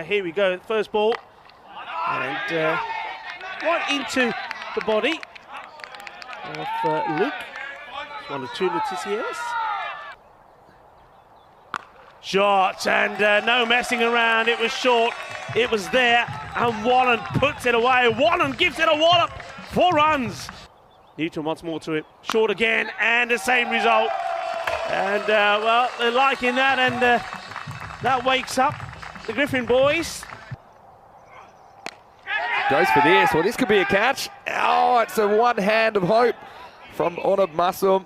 Here we go, first ball. And right into the body of Luke. It's one of two Letitia's. Shot, and no messing around. It was short, it was there, and Wallen puts it away. Wallen gives it a wallop. 4 runs. Newton once more to it. Short again, and the same result. And, well, they're liking that, and that wakes up the Griffin boys. Goes for this. Well, this could be a catch. Oh, it's a one hand of hope from Onab Masum.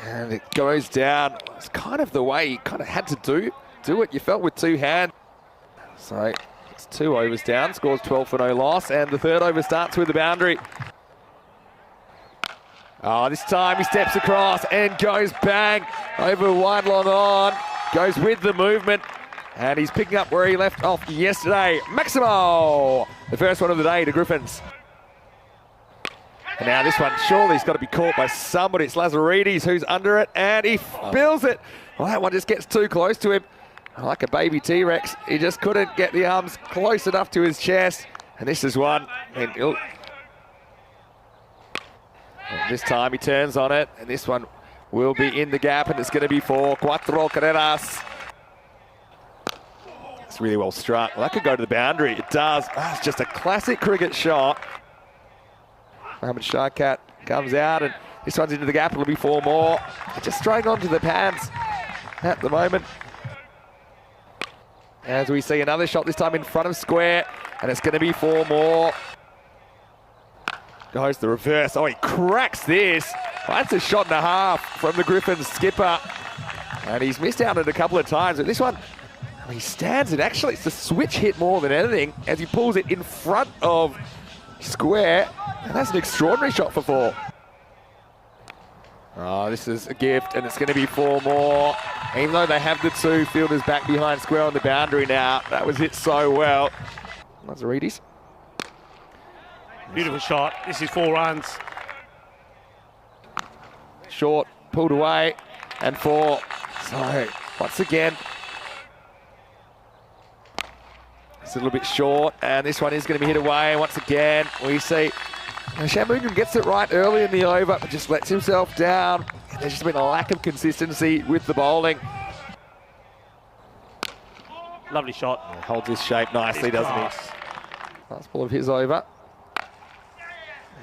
And it goes down. It's kind of the way he kind of had to do it. You felt with 2 hands. So it's 2 overs down. Scores 12 for no loss. And the 3rd over starts with the boundary. Oh, this time he steps across and goes bang over one long on. Goes with the movement. And he's picking up where he left off yesterday. Maximo! The first one of the day to Griffins. And now this one, surely he's got to be caught by somebody. It's Lazaridis who's under it, and he spills it. Well, that one just gets too close to him. Like a baby T-Rex, he just couldn't get the arms close enough to his chest. And this is one. And this time he turns on it, and this one will be in the gap, and it's going to be for Cuatro Carreras. It's really well struck. Well, that could go to the boundary. It does. Oh, it's just a classic cricket shot. Mohamed Sharkat comes out, and this one's into the gap. It'll be 4 more. Just straight onto the pads at the moment. As we see another shot, this time in front of square, and it's going to be 4 more. Goes the reverse. Oh, he cracks this. Well, that's a shot and a half from the Griffins skipper. And he's missed out on it a couple of times, but this one, he stands it. Actually, it's a switch hit more than anything as he pulls it in front of square. And that's an extraordinary shot for 4. Oh, this is a gift, and it's going to be 4 more. Even though they have the 2 fielders back behind square on the boundary now, that was hit so well. Lazaridis. Beautiful shot. This is 4 runs. Short, pulled away, and 4. So, once again, it's a little bit short, and this one is going to be hit away. Once again, we see Shanmugam gets it right early in the over, but just lets himself down. There's just been a lack of consistency with the bowling. Lovely shot. He holds his shape nicely, doesn't he? Last ball of his over.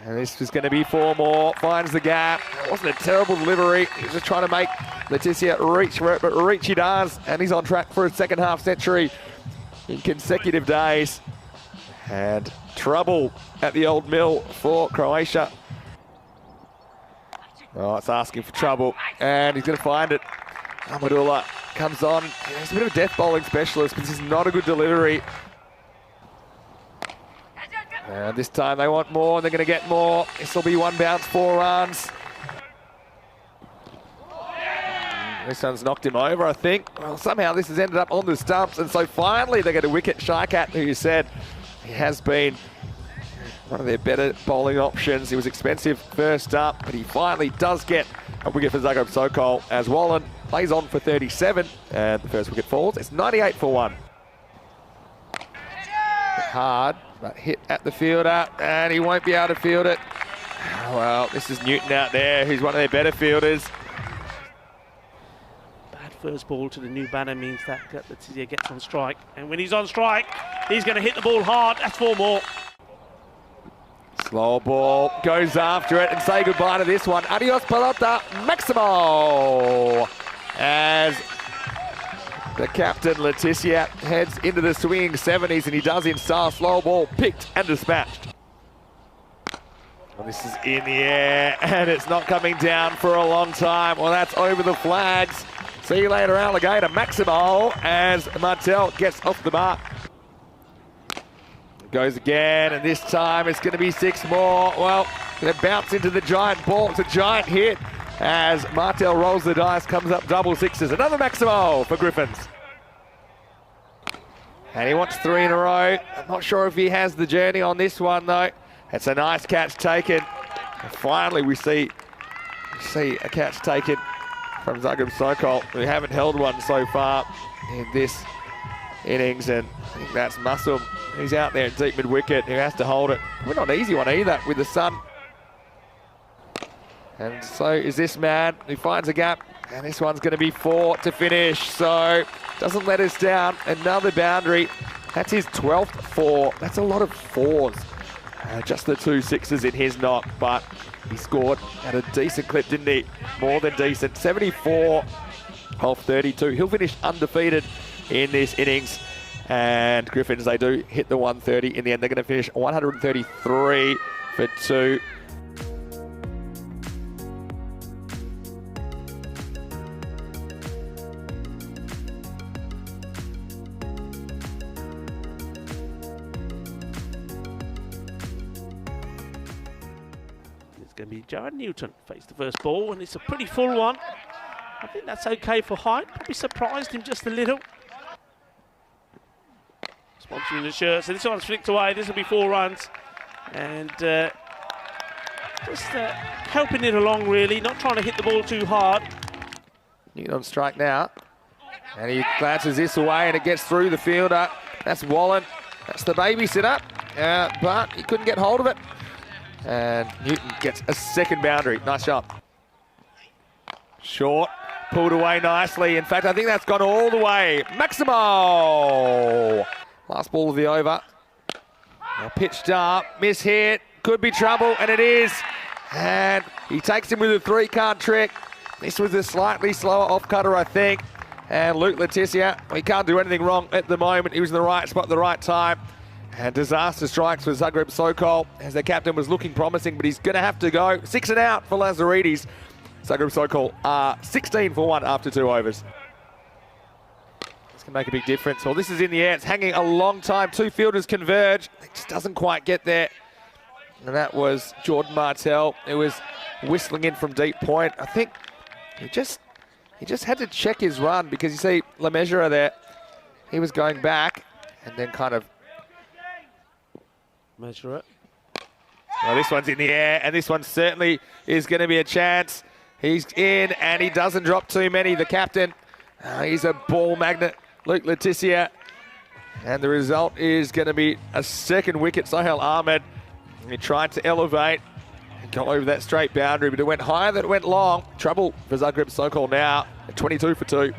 And this is going to be 4 more. Finds the gap. It wasn't a terrible delivery. He was just trying to make Letitia reach for it, but reach he does. And he's on track for a second half century in consecutive days. And trouble at the old mill for Croatia. Oh, it's asking for trouble, and he's going to find it. Amadullah comes on. He's a bit of a death bowling specialist, but this is not a good delivery. And this time they want more, and they're going to get more. This will be 1 bounce, 4 runs. This one's knocked him over, I think. Well, somehow this has ended up on the stumps, and so finally they get a wicket. Sharkat, who you said he has been one of their better bowling options. He was expensive first up, but he finally does get a wicket for Zagreb Sokol as Wallen plays on for 37, and the first wicket falls. It's 98 for 1. Hard, but hit at the fielder, and he won't be able to field it. Well, this is Newton out there, who's one of their better fielders. Bad first ball to the new batter means that Letitia gets on strike, and when he's on strike, he's going to hit the ball hard. That's 4 more. Slow ball, goes after it, and say goodbye to this one. Adios pelota, Maximo! As the captain, Letitia, heads into the swinging 70s, and he does in style. Slow ball picked and dispatched. Well, this is in the air, and it's not coming down for a long time. Well, that's over the flags. See you later, alligator. Maximo, as Martel gets off the mark. Goes again, and this time it's going to be 6 more. Well, they bounce into the giant ball. It's a giant hit as Martel rolls the dice, comes up double 6s. Another Maximo for Griffins. And he wants 3 in a row. I'm not sure if he has the journey on this one, though. It's a nice catch taken. And finally, we see a catch taken from Zagreb Sokol. We haven't held one so far in this innings, and I think that's Muscle. He's out there at deep mid-wicket, who has to hold it. We're not an easy one either with the sun. And so is this man who finds a gap, and this one's going to be 4 to finish, so doesn't let us down. Another boundary. That's his 12th 4. That's a lot of 4s. Just the 2 6s in his knock, but he scored at a decent clip, didn't he? More than decent. 74 of 32. He'll finish undefeated in this innings. And Griffins, they do hit the 130 in the end. They're going to finish 133 for 2. It's going to be Jared Newton face the first ball, and it's a pretty full one. I think that's okay for height. Probably surprised him just a little. Sponsoring the shirt, so this one's flicked away. This will be 4 runs, and just helping it along really, not trying to hit the ball too hard. Newton on strike now, and he glances this away, and it gets through the fielder. That's Wallen. That's the babysitter, but he couldn't get hold of it. And Newton gets a second boundary. Nice shot. Short, pulled away nicely. In fact, I think that's gone all the way. Maximo! Last ball of the over. Now pitched up, mishit, could be trouble, and it is. And he takes him with a 3-card trick. This was a slightly slower off-cutter, I think. And Luke Letitia, he can't do anything wrong at the moment. He was in the right spot at the right time. And disaster strikes for Zagreb Sokol, as their captain was looking promising, but he's going to have to go. 6 and out for Lazaridis. Zagreb Sokol are 16 for 1 after 2 overs. This can make a big difference. Well, this is in the air. It's hanging a long time. 2 fielders converge. It just doesn't quite get there. And that was Jordan Martell. It was whistling in from deep point. I think he just had to check his run, because you see LeMessurier there. He was going back and then kind of measure it. Well, this one's in the air, and this one certainly is going to be a chance. He's in, and he doesn't drop too many. The captain, he's a ball magnet, Luke Letitia. And the result is going to be a second wicket. Sohail Ahmed, he tried to elevate and go over that straight boundary, but it went higher than it went long. Trouble for Zagreb Sokol now at 22 for 2.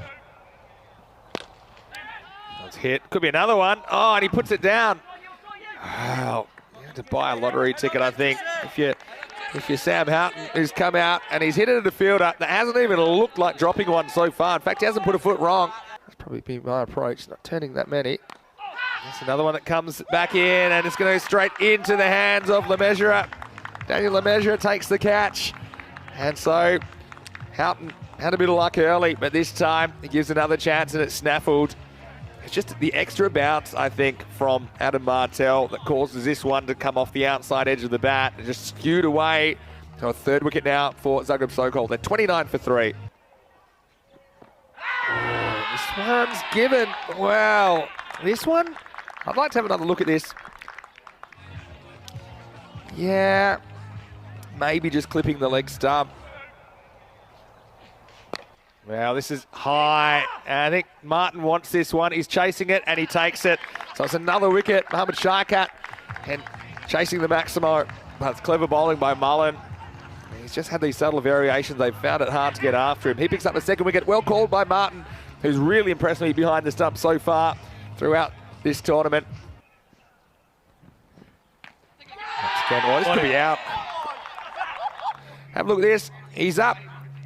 That's hit. Could be another one. Oh, and he puts it down. Wow, you have to buy a lottery ticket, I think. If you're Sam Houghton, who's come out and he's hit it at a fielder that hasn't even looked like dropping one so far. In fact, he hasn't put a foot wrong. That's probably been my approach, not turning that many. That's another one that comes back in, and it's going to go straight into the hands of LeMessurier. Daniel LeMessurier takes the catch. And so Houghton had a bit of luck early, but this time he gives another chance, and it's snaffled. It's just the extra bounce, I think, from Adam Martell that causes this one to come off the outside edge of the bat and just skewed away. So a 3rd wicket now for Zagreb Sokol. They're 29 for 3. Oh, this one's given. Wow. This one, I'd like to have another look at this. Yeah, maybe just clipping the leg stump. Well, this is high. I think Martin wants this one. He's chasing it, and he takes it. So it's another wicket. Mohammad Sharkat and chasing the Maximo. That's clever bowling by Mullen. He's just had these subtle variations. They've found it hard to get after him. He picks up the 2nd wicket. Well called by Martin, who's really impressed me behind the stump so far throughout this tournament. This could be out. Have a look at this. He's up.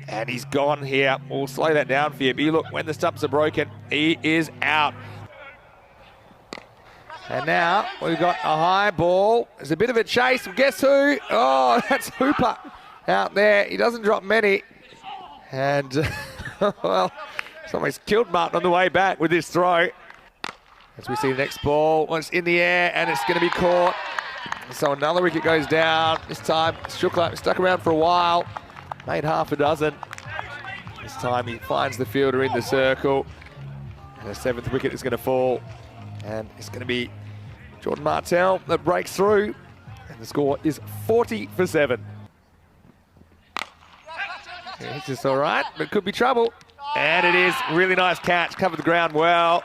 And he's gone here. We'll slow that down for you. But you look, when the stumps are broken, he is out. And now we've got a high ball. There's a bit of a chase. Guess who? Oh, that's Hooper out there. He doesn't drop many. And, well, somebody's killed Martin on the way back with this throw. As we see the next ball, it's in the air, and it's going to be caught. So another wicket goes down. This time, Shukla stuck around for a while. Made half a dozen. This time he finds the fielder in the circle. And the 7th wicket is going to fall. And it's going to be Jordan Martell that breaks through. And the score is 40 for 7. It's just all right, but it could be trouble. And it is. Really nice catch. Covered the ground well.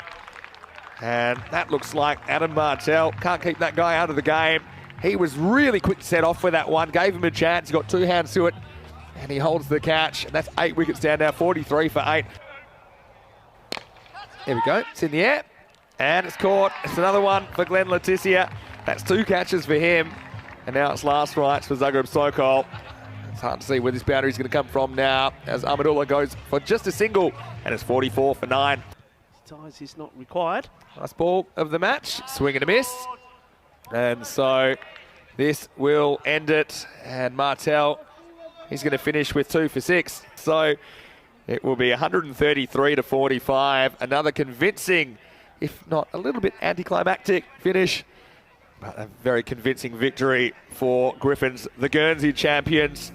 And that looks like Adam Martell can't keep that guy out of the game. He was really quick to set off for that one, gave him a chance, he got 2 hands to it, and he holds the catch. And that's 8 wickets down now, 43 for 8. Here we go, it's in the air, and it's caught. It's another one for Glenn Letitia. That's 2 catches for him, and now it's last rights for Zagreb Sokol. It's hard to see where this boundary is going to come from now, as Ahmedullah goes for just a single, and it's 44 for 9. Ties is not required. Last ball of the match, swing and a miss. And so this will end it. And Martell, he's going to finish with 2 for 6. So it will be 133 to 45. Another convincing, if not a little bit anticlimactic finish, but a very convincing victory for Griffins, the Guernsey champions.